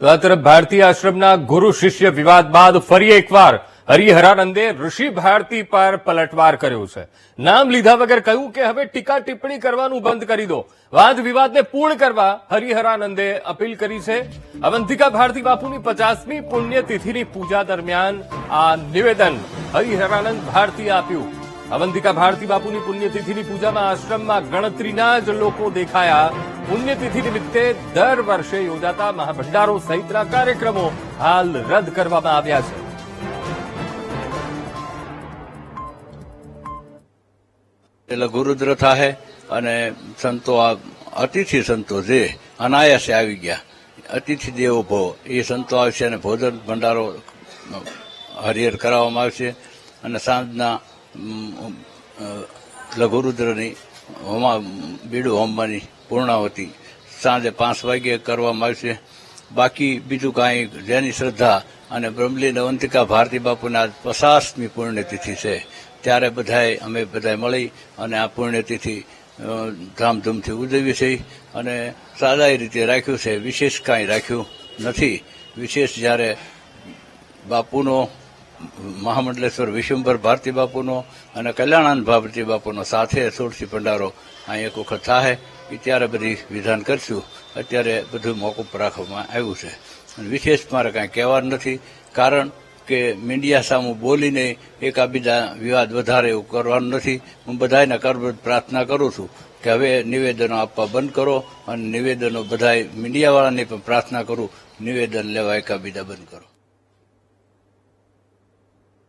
તો આ તરફ ભારતી આશ્રમના ગુરુ શિષ્ય વિવાદ બાદ ફરી એકવાર હરિહરાનંદે ઋષિ ભારતી પર પલટવાર કર્યો છે. નામ લીધા વગર કહ્યું કે હવે ટીકા ટિપ્પણી કરવાનું બંધ કરી દો. વાદ વિવાદને પૂર્ણ કરવા હરિહરાનંદે અપીલ કરી છે. અવંતિકા ભારતી બાપુની 50મી પુણ્યતિથિની પૂજા દરમિયાન આ નિવેદન હરિહરાનંદ ભારતીએ આપ્યું. અવંતિકા ભારતી બાપુની પુણ્યતિથિની પૂજામાં આશ્રમમાં ગણતરીના જ લોકો દેખાયા. પુણ્યતિથિ નિમિત્તે દર વર્ષે યોજાતા મહાભંડારો સહિતના કાર્યક્રમો હાલ રદ કરવામાં આવ્યા છે. લઘુરુદ્ર થાય અને સંતો અતિથિ સંતો જે અનાયાસે આવી ગયા, અતિથિ દેવો ભવ, એ સંતો આવશે અને ભોજન ભંડારો હરિહર કરાવવામાં આવશે અને સાંજના લઘુરુદ્રની બીડું હોમવાની પૂર્ણાવતી સાંજે 5 વાગ્યે કરવામાં આવશે. બાકી બીજું કાંઈ જેની શ્રદ્ધા અને બ્રહ્મલીન અવંતિકા ભારતી બાપુના 50મી પુણ્યતિથિ છે ત્યારે અમે બધાએ મળી અને આ પુણ્યતિથિ ધામધૂમથી ઉજવી છે અને સાદાઈ રીતે રાખ્યું છે. વિશેષ કાંઈ રાખ્યું નથી. વિશેષ જ્યારે બાપુનો મહામંડલેશ્વર વિશ્વંભર ભારતી બાપુનો અને કલ્યાણાનંદ ભારતી બાપુનો સાથે સોળસી ભંડારો અહીં એક વખત થાય એ ત્યારે બધી વિધાન કરશું. અત્યારે બધું મોકૂફ રાખવામાં આવ્યું છે. વિશેષ મારે કાંઈ કહેવાનું નથી, કારણ કે મીડિયા સામુ બોલીને એકાબીજા વિવાદ વધારે એવું કરવાનું નથી. હું બધાને કરબદ્ધ પ્રાર્થના કરું છું કે હવે નિવેદનો આપવા બંધ કરો અને નિવેદનો બધાય મીડિયાવાળાને પણ પ્રાર્થના કરું, નિવેદન લેવા એકાબીજા બંધ કરો.